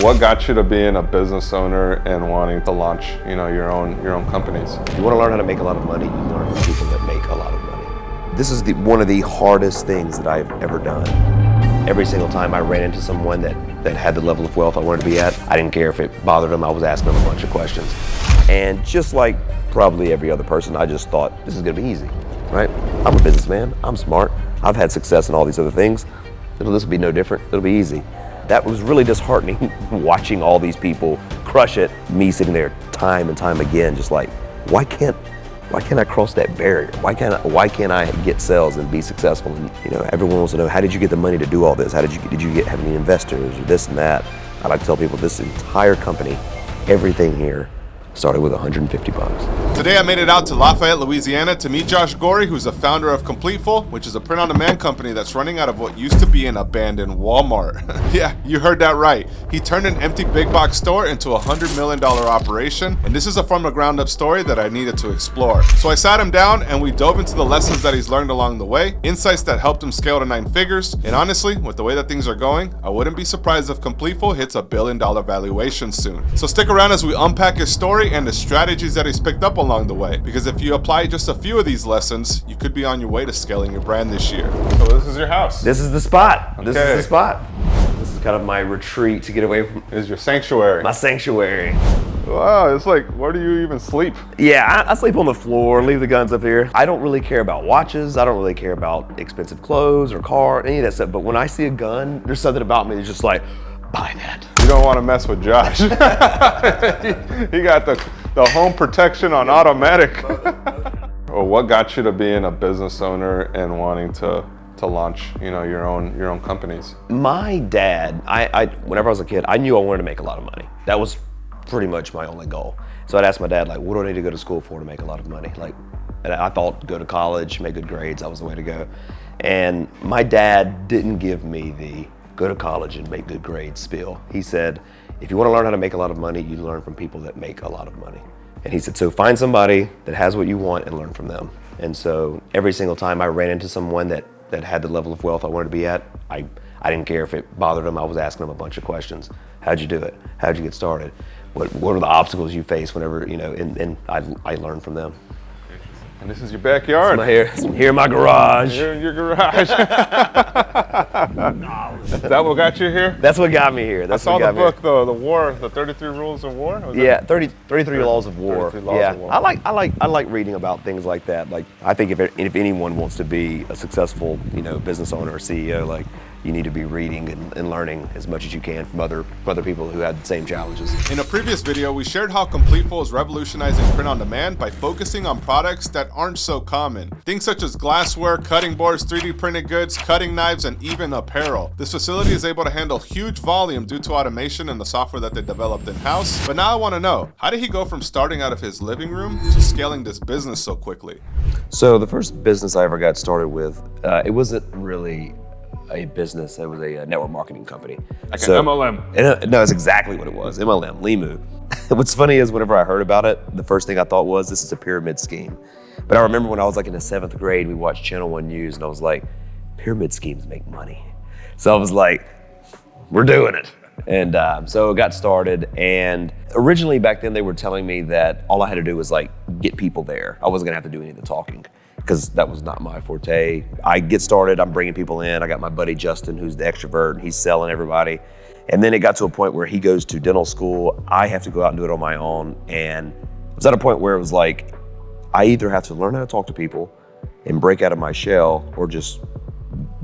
What got you to being a business owner and wanting to launch, your own companies? If you want to learn how to make a lot of money, you learn from people that make a lot of money. This is one of the hardest things that I've ever done. Every single time I ran into someone that had the level of wealth I wanted to be at, I didn't care if it bothered them, I was asking them a bunch of questions. And just like probably every other person, I just thought, this is gonna be easy, right? I'm a businessman, I'm smart, I've had success in all these other things. This will be no different, it'll be easy. That was really disheartening, watching all these people crush it, me sitting there time and time again, just like, why can't I cross that barrier? Why can't I get sales and be successful? And everyone wants to know, how did you get the money to do all this? How did you have any investors or this and that? I like to tell people this entire company, everything here, started with $150. Today I made it out to Lafayette, Louisiana to meet Josh Gorey, who's the founder of Completeful, which is a print-on-demand company that's running out of what used to be an abandoned Walmart. Yeah, you heard that right. He turned an empty big box store into a $100 million operation, and this is a from the ground up story that I needed to explore. So I sat him down and we dove into the lessons that he's learned along the way, insights that helped him scale to 9 figures, and honestly, with the way that things are going, I wouldn't be surprised if Completeful hits a $1 billion valuation soon. So stick around as we unpack his story and the strategies that he's picked up along the way, because if you apply just a few of these lessons, you could be on your way to scaling your brand this year. So this is your house. This is the spot. Okay. This is the spot. This is kind of my retreat to get away from. This is your sanctuary. My sanctuary. Wow, it's like, where do you even sleep? Yeah, I sleep on the floor, leave the guns up here. I don't really care about watches. I don't really care about expensive clothes or car, any of that stuff. But when I see a gun, there's something about me that's just like, buy that. You don't want to mess with Josh. He got the home protection on automatic. Well, what got you to being a business owner and wanting to launch, your own companies? My dad, I whenever I was a kid, I knew I wanted to make a lot of money. That was pretty much my only goal. So I'd ask my dad, like, what do I need to go to school for to make a lot of money? And I thought go to college, make good grades, that was the way to go. And my dad didn't give me the go to college and make good grades spiel. He said, if you want to learn how to make a lot of money, you learn from people that make a lot of money. And he said, so find somebody that has what you want and learn from them. And so every single time I ran into someone that had the level of wealth I wanted to be at, I didn't care if it bothered them, I was asking them a bunch of questions. How'd you do it? How'd you get started? What are the obstacles you face whenever, and I learned from them. And this is your backyard. I'm here in my garage. Here in your garage. Is that what got you here? That's what got me here. I saw the book though, the 33 Rules of War. Yeah, 33 Laws of War. 33 Laws of War. I like reading about things like that. Like, I think if anyone wants to be a successful, business owner or CEO, you need to be reading and learning as much as you can from other people who had the same challenges. In a previous video, we shared how Completeful is revolutionizing print on demand by focusing on products that aren't so common. Things such as glassware, cutting boards, 3D printed goods, cutting knives, and even apparel. This facility is able to handle huge volume due to automation and the software that they developed in-house. But now I want to know, how did he go from starting out of his living room to scaling this business so quickly? So the first business I ever got started with, it wasn't really a business, it was a network marketing company. Like an MLM? No, it's exactly what it was, MLM, Limu. What's funny is whenever I heard about it, the first thing I thought was, this is a pyramid scheme. But I remember when I was in the 7th grade, we watched Channel 1 News and I was like, pyramid schemes make money. So I was like, we're doing it. And so it got started, and originally back then they were telling me that all I had to do was get people there. I wasn't gonna have to do any of the talking, because that was not my forte. I get started, I'm bringing people in. I got my buddy Justin, who's the extrovert, and he's selling everybody. And then it got to a point where he goes to dental school. I have to go out and do it on my own. And it was at a point where it was like, I either have to learn how to talk to people and break out of my shell or just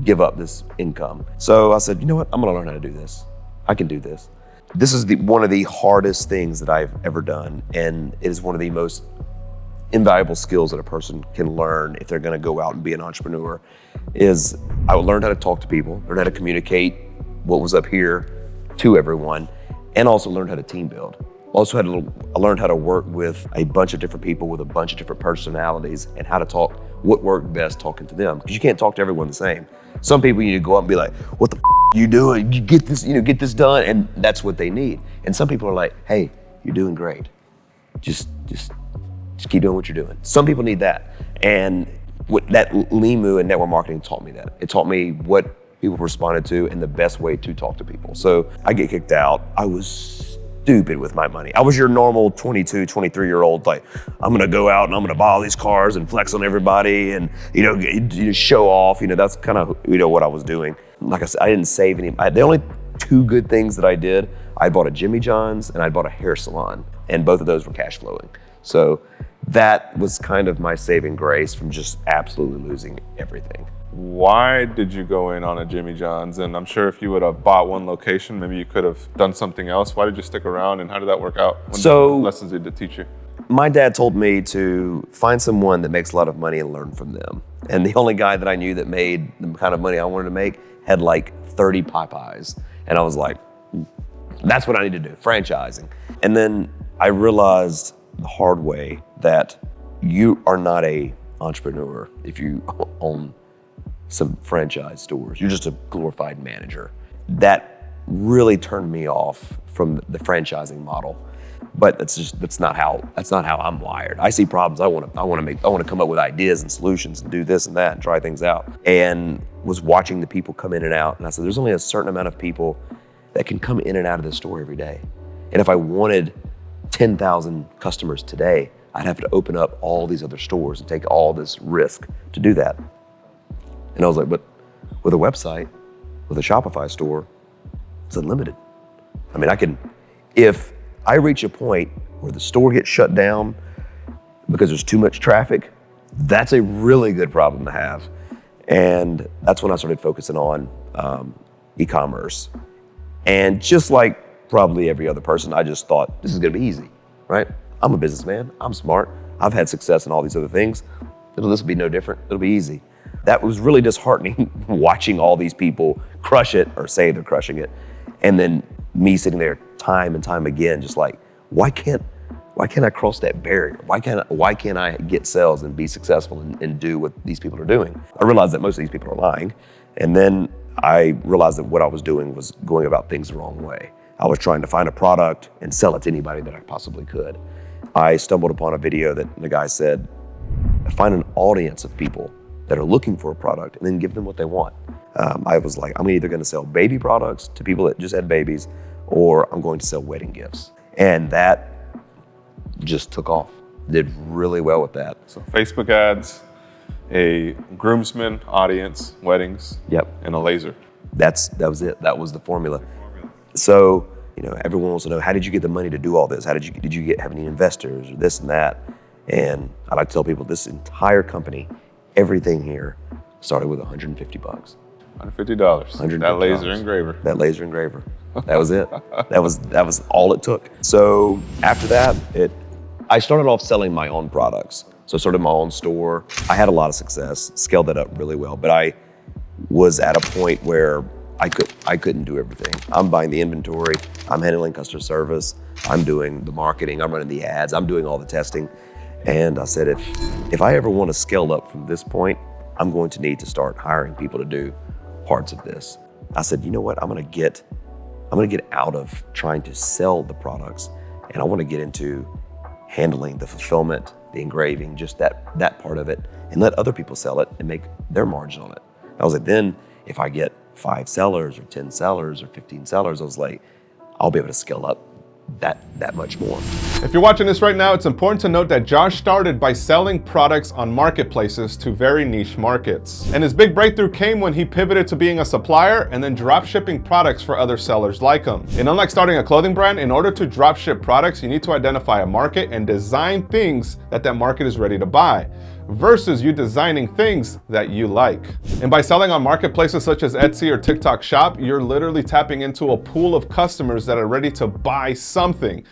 give up this income. So I said, you know what, I'm gonna learn how to do this. I can do this. This is one of the hardest things that I've ever done. And it is one of the most invaluable skills that a person can learn if they're gonna go out and be an entrepreneur. Is I learned how to talk to people, learn how to communicate what was up here to everyone, and also learned how to team build. Also I learned how to work with a bunch of different people with a bunch of different personalities and how to talk, what worked best talking to them. Because you can't talk to everyone the same. Some people you need to go up and be like, what the you doing? You get this done, and that's what they need. And some people are like, hey, you're doing great. Just keep doing what you're doing. Some people need that. And what that Limu and network marketing taught me that. It taught me what people responded to and the best way to talk to people. So I get kicked out. I was stupid with my money. I was your normal 22, 23-year-old, like, I'm gonna go out and I'm gonna buy all these cars and flex on everybody and, show off. That's kind of, what I was doing. Like I said, I didn't save any. The only two good things that I did, I bought a Jimmy John's and I bought a hair salon, and both of those were cash flowing. So that was kind of my saving grace from just absolutely losing everything. Why did you go in on a Jimmy John's? And I'm sure if you would have bought one location, maybe you could have done something else. Why did you stick around, and how did that work out? What lessons did it teach you? My dad told me to find someone that makes a lot of money and learn from them. And the only guy that I knew that made the kind of money I wanted to make had like 30 Popeyes. And I was like, that's what I need to do, franchising. And then I realized the hard way that you are not a entrepreneur if you own some franchise stores. You're just a glorified manager. That really turned me off from the franchising model. But that's not how I'm wired. I see problems. I want to come up with ideas and solutions and do this and that and try things out. And was watching the people come in and out. And I said, there's only a certain amount of people that can come in and out of this store every day. And if I wanted 10,000 customers today, I'd have to open up all these other stores and take all this risk to do that. And I was like, but with a website, with a Shopify store, it's unlimited. I mean, if I reach a point where the store gets shut down because there's too much traffic, that's a really good problem to have. And that's when I started focusing on e-commerce. And just like probably every other person, I just thought, this is gonna be easy, right? I'm a businessman, I'm smart, I've had success in all these other things. This will be no different, it'll be easy. That was really disheartening watching all these people crush it or say they're crushing it. And then me sitting there time and time again, just like, why can't I cross that barrier? Why can't I get sales and be successful and do what these people are doing? I realized that most of these people are lying. And then I realized that what I was doing was going about things the wrong way. I was trying to find a product and sell it to anybody that I possibly could. I stumbled upon a video that the guy said, find an audience of people that are looking for a product and then give them what they want. I was like, I'm either gonna sell baby products to people that just had babies, or I'm going to sell wedding gifts. And that just took off. Did really well with that. So Facebook ads, a groomsman audience, weddings, yep, and a laser. That was it. That was the formula. So, everyone wants to know, how did you get the money to do all this? Did you have any investors or this and that? And I like to tell people, this entire company, everything here started with $150. $150. That laser engraver. That laser engraver. That was it. That was all it took. So after that, I started off selling my own products. So I started my own store. I had a lot of success, scaled that up really well, but I was at a point where I couldn't do everything. I'm buying the inventory, I'm handling customer service, I'm doing the marketing, I'm running the ads, I'm doing all the testing. And I said, if I ever want to scale up from this point, I'm going to need to start hiring people to do parts of this. I said, you know what, I'm gonna get out of trying to sell the products, and I want to get into handling the fulfillment, the engraving, just that part of it, and let other people sell it and make their margin on it. I was like, then if I get 5 sellers or 10 sellers or 15 sellers, I was like, I'll be able to scale up that much more. If you're watching this right now, it's important to note that Josh started by selling products on marketplaces to very niche markets. And his big breakthrough came when he pivoted to being a supplier and then drop shipping products for other sellers like him. And unlike starting a clothing brand, in order to drop ship products, you need to identify a market and design things that market is ready to buy, versus you designing things that you like. And by selling on marketplaces such as Etsy or TikTok Shop, you're literally tapping into a pool of customers that are ready to buy something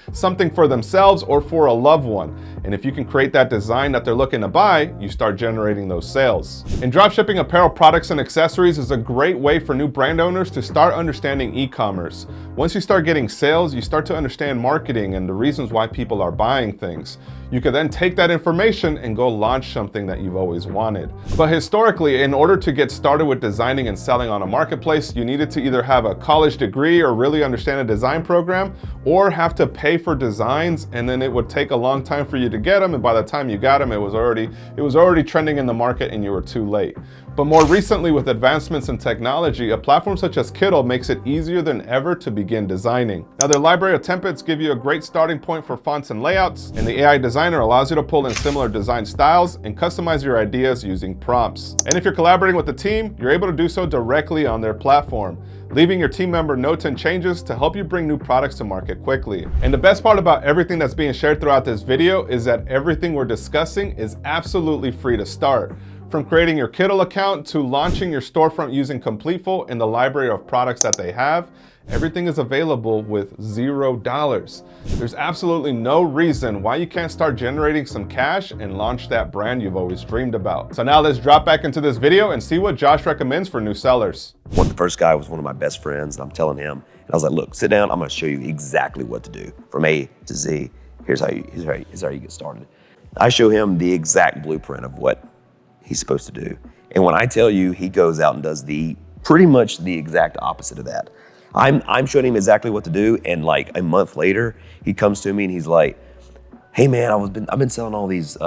for themselves or for a loved one. And if you can create that design that they're looking to buy, you start generating those sales. And dropshipping apparel products and accessories is a great way for new brand owners to start understanding e-commerce. Once you start getting sales, you start to understand marketing and the reasons why people are buying things. You can then take that information and go launch something that you've always wanted. But historically, in order to get started with designing and selling on a marketplace, you needed to either have a college degree or really understand a design program, or have to pay for designs, and then it would take a long time for you to get them, and by the time you got them, it was already trending in the market and you were too late. But more recently, with advancements in technology, a platform such as Kittl makes it easier than ever to begin designing. Now, their library of templates give you a great starting point for fonts and layouts, and the AI designer allows you to pull in similar design styles and customize your ideas using prompts. And if you're collaborating with the team, you're able to do so directly on their platform, leaving your team member notes and changes to help you bring new products to market quickly. And the best part about everything that's being shared throughout this video is that everything we're discussing is absolutely free to start. From creating your Kittl account to launching your storefront using Completeful and the library of products that they have, everything is available with $0. There's absolutely no reason why you can't start generating some cash and launch that brand you've always dreamed about. So now let's drop back into this video and see what Josh recommends for new sellers. The first guy was one of my best friends, and I'm telling him, and I was like, look, sit down, I'm gonna show you exactly what to do from A to Z. Here's how you get started. I show him the exact blueprint of what he's supposed to do. And when I tell you, he goes out and does pretty much the exact opposite of that. I'm showing him exactly what to do, and like a month later, he comes to me and he's like, hey man, I've been selling all these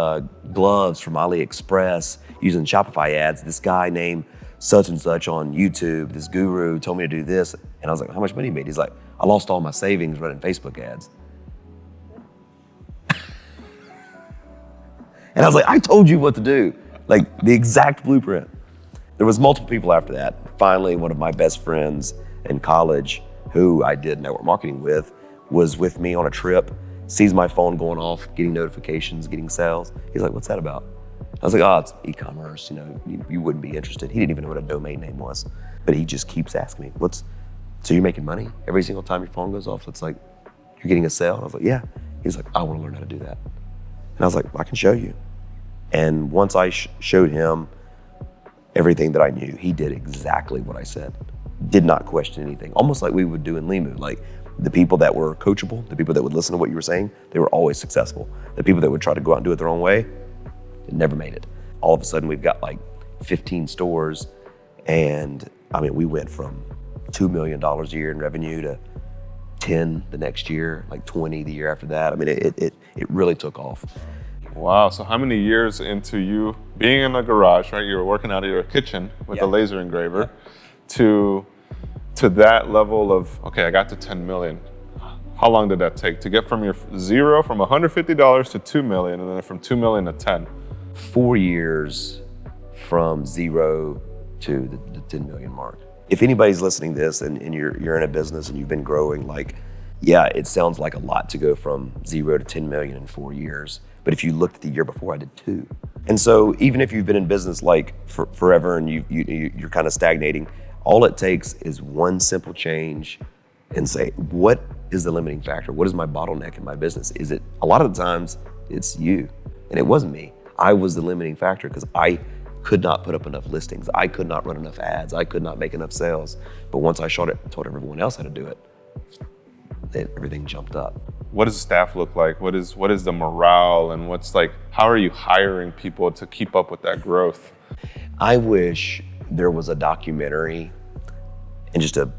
gloves from AliExpress using Shopify ads. This guy named such and such on YouTube, this guru told me to do this. And I was like, how much money you made? He's like, I lost all my savings running Facebook ads. And I was like, I told you what to do. Like the exact blueprint. There was multiple people after that. Finally, one of my best friends in college who I did network marketing with was with me on a trip, sees my phone going off, getting notifications, getting sales. He's like, what's that about? I was like, oh, it's e-commerce, you wouldn't be interested. He didn't even know what a domain name was. But he just keeps asking me, so you're making money every single time your phone goes off? It's like, you're getting a sale? And I was like, yeah. He's like, I want to learn how to do that. And I was like, well, I can show you. And once I showed him everything that I knew, he did exactly what I said. Did not question anything. Almost like we would do in Limu. Like the people that were coachable, the people that would listen to what you were saying, they were always successful. The people that would try to go out and do it their own way, it never made it. All of a sudden we've got like 15 stores, and I mean, we went from $2 million a year in revenue to 10 the next year, like 20 the year after that. I mean, it really took off. Wow, so how many years into you being in a garage, right? You were working out of your kitchen with a laser engraver to that level of, okay, I got to 10 million. How long did that take to get from your zero, from $150 to 2 million, and then from 2 million to 10? 4 years from zero to the 10 million mark. If anybody's listening to this and you're in a business and you've been growing, like, yeah, it sounds like a lot to go from 0 to 10 million in 4 years. But if you looked at the year before, I did 2. And so even if you've been in business like forever and you're kind of stagnating, all it takes is one simple change and say, what is the limiting factor? What is my bottleneck in my business? Is it, a lot of the times it's you, and it wasn't me. I was the limiting factor because I could not put up enough listings. I could not run enough ads. I could not make enough sales. But once I told everyone else how to do it, then everything jumped up. What does the staff look like? What is the morale, and how are you hiring people to keep up with that growth? I wish there was a documentary and just a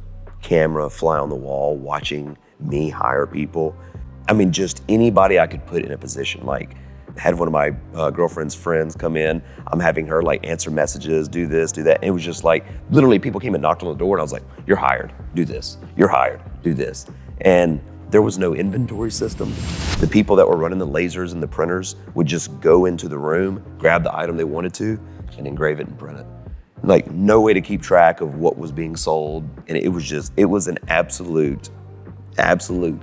camera fly on the wall watching me hire people. I mean, just anybody I could put in a position. Like, I had one of my girlfriend's friends come in. I'm having her like answer messages, do this, do that. And it was just like, literally people came and knocked on the door and I was like, you're hired, do this. You're hired, do this. And there was no inventory system. The people that were running the lasers and the printers would just go into the room, grab the item they wanted to, and engrave it and print it. Like, no way to keep track of what was being sold. And it was an absolute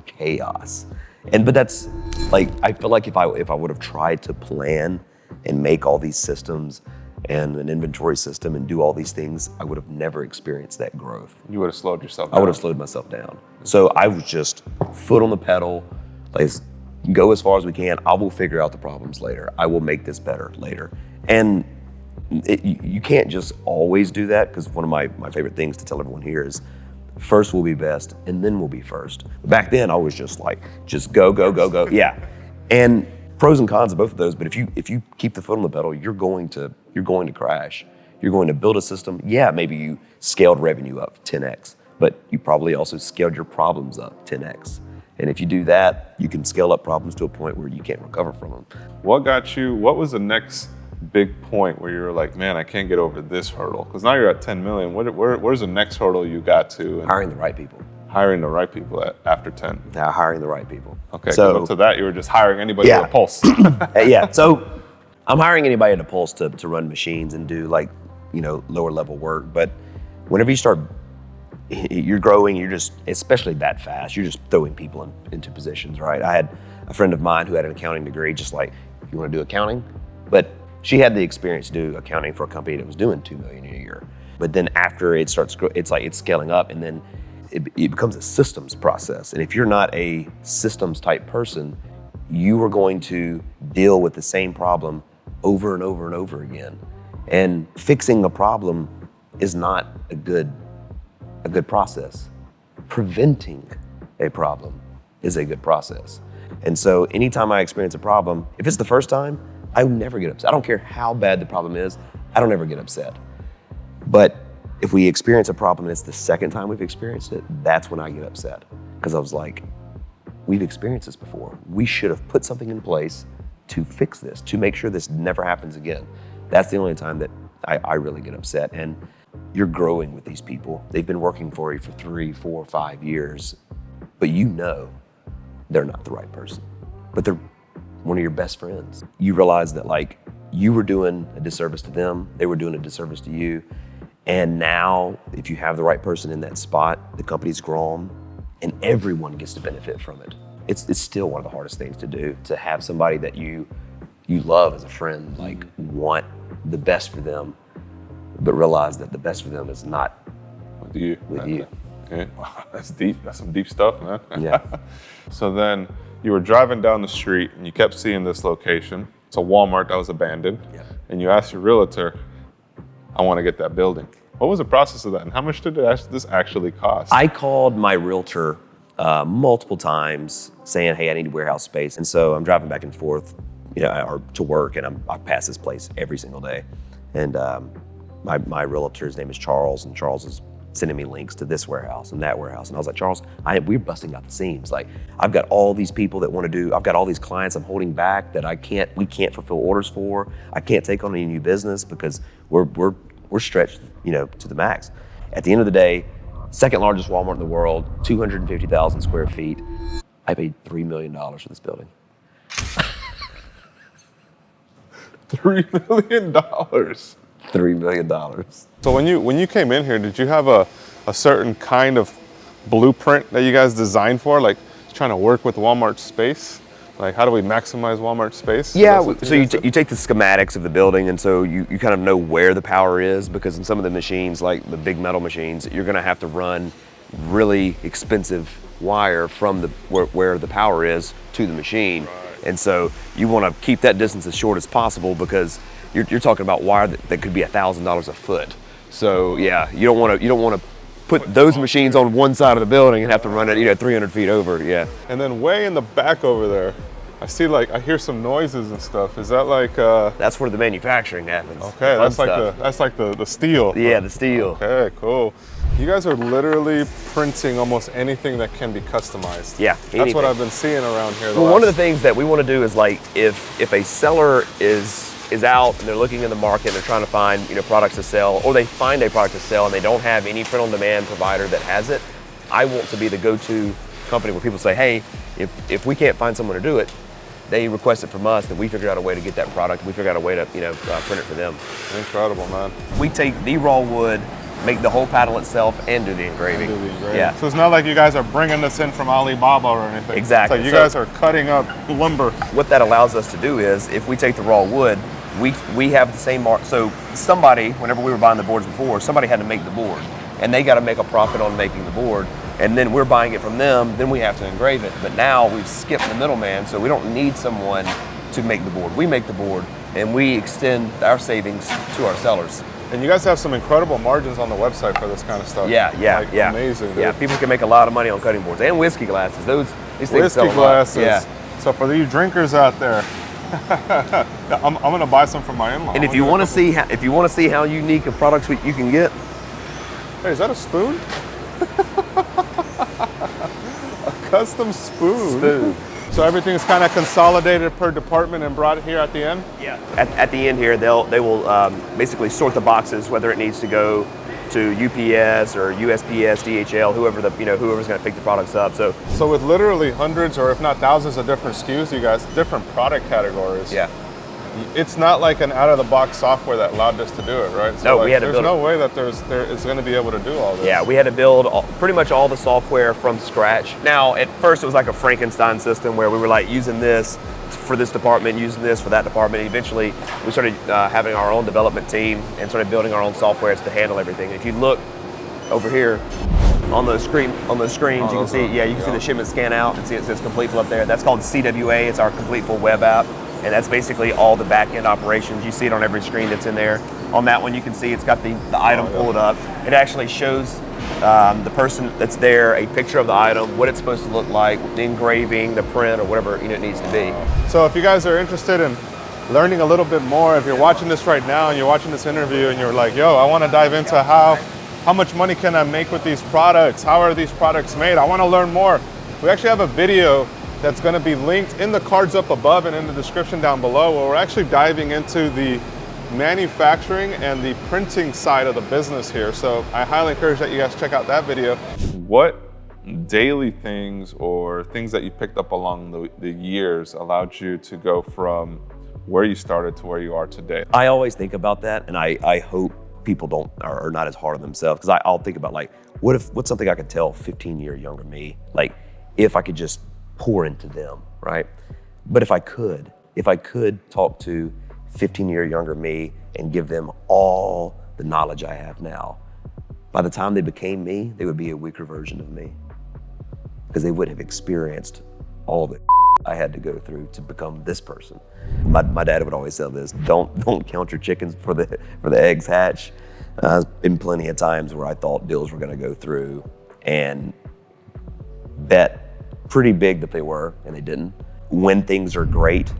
chaos. But that's like, I feel like if I would have tried to plan and make all these systems and an inventory system and do all these things, I would have never experienced that growth. You would have slowed yourself down. I would have slowed myself down. So I was just foot on the pedal, like, go as far as we can. I will figure out the problems later. I will make this better later. And you can't just always do that, because one of my favorite things to tell everyone here is, first will be best, and then will be first. Back then, I was just like, just go, go, go, go. Yeah. And pros and cons of both of those, but if you keep the foot on the pedal, you're going to crash. You're going to build a system. Yeah, maybe you scaled revenue up 10x, but you probably also scaled your problems up 10x. And if you do that, you can scale up problems to a point where you can't recover from them. What was the next big point where you're like, man, I can't get over this hurdle? Because now you're at 10 million. Where's the next hurdle you got to? And Hiring the right people. hiring the right people after 10. Now hiring the right people. Okay, so up to that, you were just hiring anybody with a pulse. Yeah, so I'm hiring anybody at a pulse to run machines and do like, lower level work. But whenever you start, you're growing, you're just, especially that fast, you're just throwing people into positions, right? I had a friend of mine who had an accounting degree, just like, you want to do accounting? But she had the experience to do accounting for a company that was doing $2 million a year. But then after it starts, it's like it's scaling up, and then it becomes a systems process. And if you're not a systems type person, you are going to deal with the same problem over and over and over again. And fixing a problem is not a good process. Preventing a problem is a good process. And so anytime I experience a problem, if it's the first time, I would never get upset. I don't care how bad the problem is, I don't ever get upset. But if we experience a problem and it's the second time we've experienced it, that's when I get upset. Because I was like, we've experienced this before. We should have put something in place to fix this, to make sure this never happens again. That's the only time that I really get upset. And you're growing with these people. They've been working for you for 3, 4, 5 years, but they're not the right person, but they're one of your best friends. You realize that like you were doing a disservice to them, they were doing a disservice to you. And now if you have the right person in that spot, the company's grown and everyone gets to benefit from it. It's still one of the hardest things to do, to have somebody that you love as a friend, like want the best for them, but realize that the best for them is not with you. Okay. Wow, that's deep. That's some deep stuff, man. Yeah. So then you were driving down the street and you kept seeing this location. It's a Walmart that was abandoned. Yeah. And you asked your realtor, I want to get that building. What was the process of that? And how much did this actually cost? I called my realtor multiple times saying, hey, I need warehouse space. And so I'm driving back and forth, or to work, and I pass this place every single day. And my realtor's name is Charles, and Charles is sending me links to this warehouse and that warehouse. And I was like, Charles, we're busting out the seams. Like, I've got all these people that want to do, I've got all these clients I'm holding back that we can't fulfill orders for. I can't take on any new business because we're stretched, to the max. At the end of the day, second largest Walmart in the world, 250,000 square feet. I paid $3 million for this building. $3 million. $3 million. So when you came in here, did you have a certain kind of blueprint that you guys designed for? Like trying to work with Walmart space? Like how do we maximize Walmart space? Yeah, so you take the schematics of the building, and so you kind of know where the power is, because in some of the machines, like the big metal machines, you're gonna have to run really expensive wire from where the power is to the machine. Right. And so you wanna keep that distance as short as possible, because you're talking about wire that could be $1,000 a foot. So yeah, you don't want to put those machines on one side of the building and have to run it 300 feet over. Yeah. And then way in the back over there, I hear some noises and stuff. Is that like? That's where the manufacturing happens. Okay, that's like the steel. Yeah, the steel. Okay, cool. You guys are literally printing almost anything that can be customized. Yeah, that's what I've been seeing around here. Well, one of the things that we want to do is like if a seller is out and they're looking in the market and they're trying to find products to sell, or they find a product to sell and they don't have any print on demand provider that has it, I want to be the go-to company where people say, hey, if we can't find someone to do it, they request it from us, then we figure out a way to get that product. We figure out a way to print it for them. Incredible, man. We take the raw wood, make the whole paddle itself, and do the engraving. Yeah. So it's not like you guys are bringing this in from Alibaba or anything. Exactly. So you guys are cutting up lumber. What that allows us to do is, if we take the raw wood, we have the same mark. So somebody, whenever we were buying the boards before, somebody had to make the board, and they got to make a profit on making the board, and then we're buying it from them, then we have to engrave it. But now we've skipped the middleman, so we don't need someone to make the board. We make the board, and we extend our savings to our sellers. And you guys have some incredible margins on the website for this kind of stuff. Yeah. Amazing, dude. Yeah, people can make a lot of money on cutting boards and whiskey glasses. These things whiskey sell a lot. glasses. Yeah. So for you drinkers out there, I'm gonna buy some from my in-law. And if you want to see how unique a product you can get, hey, is that a spoon? A custom spoon. So everything's kind of consolidated per department and brought here at the end? Yeah. At the end here, they will basically sort the boxes, whether it needs to go to UPS or USPS, DHL, whoever's going to pick the products up. So with literally hundreds or if not thousands of different SKUs, you guys, different product categories. yeah. It's not like an out-of-the-box software that allowed us to do it, right? So No, like, we had to there's build no way that it's going to be able to do all this. Yeah, we had to build pretty much all the software from scratch. Now, at first it was like a Frankenstein system where we were like using this for this department, using this for that department. Eventually, we started having our own development team and started building our own software to handle everything. If you look over here on those screens, you can see, you can see the shipment scan out and see it says complete full up there. That's called CWA. It's our complete full web app. And that's basically all the back-end operations. You see it on every screen that's in there. On that one, you can see it's got the item pulled up. It actually shows the person that's there a picture of the item, what it's supposed to look like, the engraving, the print, or whatever it needs to be. So if you guys are interested in learning a little bit more, if you're watching this right now and you're watching this interview and you're like, yo, I want to dive into how much money can I make with these products? How are these products made? I want to learn more. We actually have a video that's going to be linked in the cards up above and in the description down below, where we're actually diving into the manufacturing and the printing side of the business here. So I highly encourage that you guys check out that video. What daily things or things that you picked up along the years allowed you to go from where you started to where you are today? I always think about that, and I hope people are not as hard on themselves, because I'll think about like, what's something I could tell 15-year younger me, like if I could just pour into them, right? But if I could talk to 15-year younger me and give them all the knowledge I have now, by the time they became me, they would be a weaker version of me, because they would have experienced all the I had to go through to become this person. My dad would always say this: don't count your chickens for the eggs hatch. There's been plenty of times where I thought deals were going to go through and bet pretty big that they were, and they didn't. When things are great,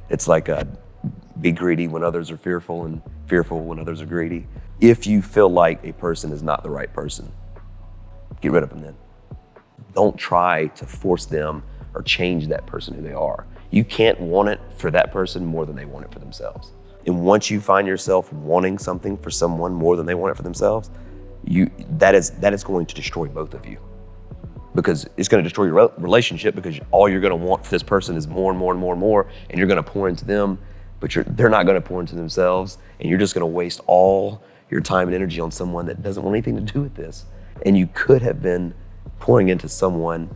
it's like be greedy when others are fearful, and fearful when others are greedy. If you feel like a person is not the right person, get rid of them then. Don't try to force them or change that person who they are. You can't want it for that person more than they want it for themselves. And once you find yourself wanting something for someone more than they want it for themselves, that is going to destroy both of you. Because it's going to destroy your relationship, because all you're going to want for this person is more and more and more and more, and you're going to pour into them, but they're not going to pour into themselves, and you're just going to waste all your time and energy on someone that doesn't want anything to do with this. And you could have been pouring into someone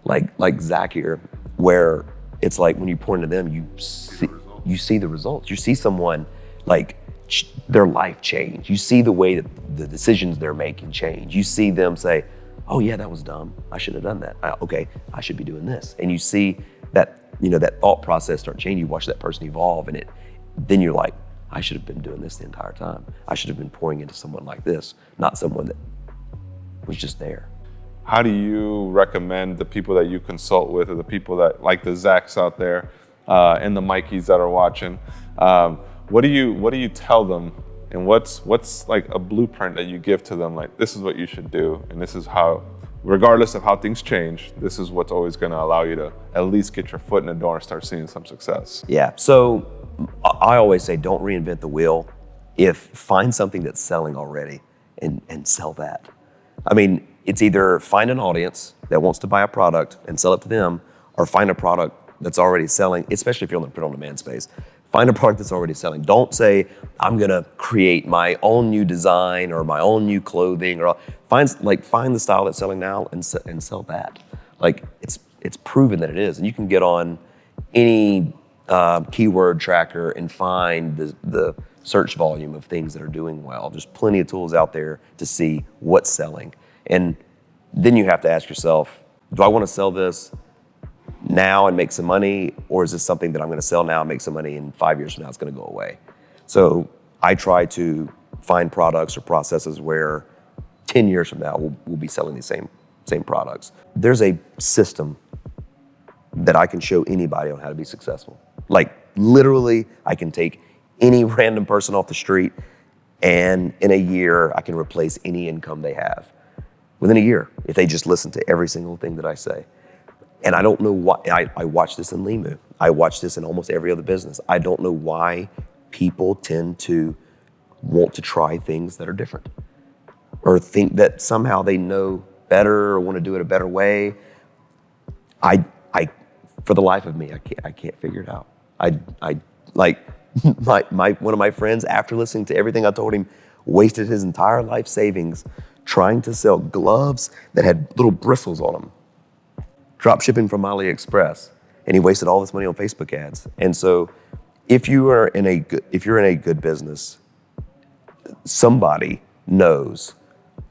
like Zach here, where it's like when you pour into them, you see the results. You see someone like their life change. You see the way that the decisions they're making change. You see them say, oh yeah, that was dumb. I shouldn't have done that. Okay, I should be doing this. And you see that, that thought process start changing. You watch that person evolve, and then you're like, I should have been doing this the entire time. I should have been pouring into someone like this, not someone that was just there. How do you recommend the people that you consult with, or the people that, like the Zachs out there and the Mikeys that are watching, what do you tell them, and what's like a blueprint that you give to them, like this is what you should do, and this is how, regardless of how things change, this is what's always going to allow you to at least get your foot in the door and start seeing some success? Yeah, so I always say don't reinvent the wheel. Find something that's selling already and sell that. I mean, it's either find an audience that wants to buy a product and sell it to them, or find a product that's already selling, especially if you're in the print-on-demand space. Find a product that's already selling. Don't say, I'm gonna create my own new design or my own new clothing, or find the style that's selling now and sell that. Like it's proven that it is. And you can get on any keyword tracker and find the search volume of things that are doing well. There's plenty of tools out there to see what's selling. And then you have to ask yourself, do I want to sell this now and make some money, or is this something that I'm going to sell now and make some money, and 5 years from now it's going to go away? So I try to find products or processes where 10 years from now we'll be selling the same products. There's a system that I can show anybody on how to be successful. Like literally, I can take any random person off the street, and in a year I can replace any income they have. Within a year, if they just listen to every single thing that I say. And I don't know why, I watch this in Limu. I watch this in almost every other business. I don't know why people tend to want to try things that are different or think that somehow they know better or want to do it a better way. I for the life of me, I can't figure it out. I like one of my friends, after listening to everything I told him, wasted his entire life savings trying to sell gloves that had little bristles on them, drop shipping from AliExpress, and he wasted all this money on Facebook ads. And so, if you're in a good business, somebody knows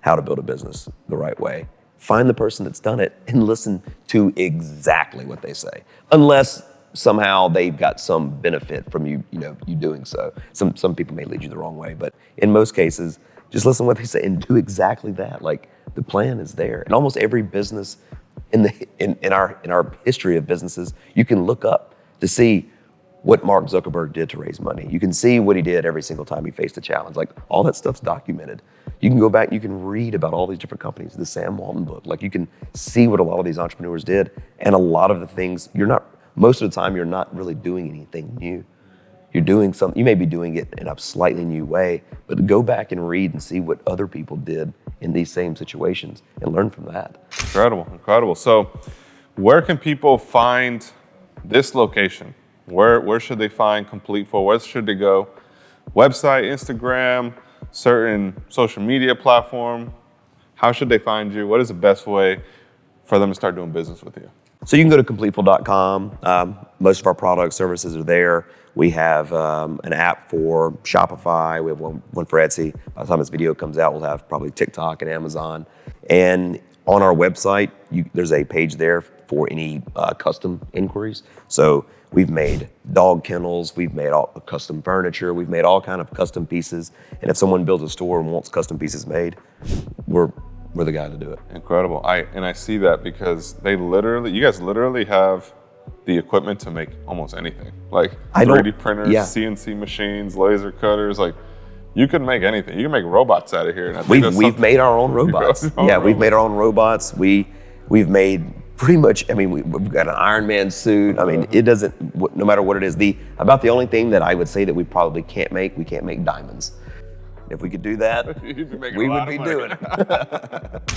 how to build a business the right way. Find the person that's done it and listen to exactly what they say, unless somehow they've got some benefit from you doing so. Some people may lead you the wrong way, but in most cases, just listen to what they say and do exactly that. Like, the plan is there. And almost every business in our history of businesses, you can look up to see what Mark Zuckerberg did to raise money. You can see what he did every single time he faced a challenge. Like, all that stuff's documented. You can go back, you can read about all these different companies, the Sam Walton book. Like, you can see what a lot of these entrepreneurs did. And a lot of the things, most of the time, you're not really doing anything new. You're doing something, you may be doing it in a slightly new way, but go back and read and see what other people did in these same situations and learn from that. Incredible. So where can people find this location? Where should they find Complete For? Where should they go? Website, Instagram, certain social media platform? How should they find you? What is the best way for them to start doing business with you? So you can go to completeful.com. Most of our product services are there. We have an app for Shopify. We have one for Etsy. By the time this video comes out, we'll have probably TikTok and Amazon. And on our website, there's a page there for any custom inquiries. So we've made dog kennels, we've made all custom furniture, we've made all kind of custom pieces. And if someone builds a store and wants custom pieces made, we're the guy to do it. Incredible. I see that because you guys literally have the equipment to make almost anything. Like 3D printers, CNC machines, laser cutters, like you can make anything. You can make robots out of here. And we've made our own robots. We've made our own robots. We've made pretty much, we've got an Iron Man suit. It doesn't, no matter what it is, about the only thing that I would say that we probably can't make diamonds. If we could do that, we would be doing it.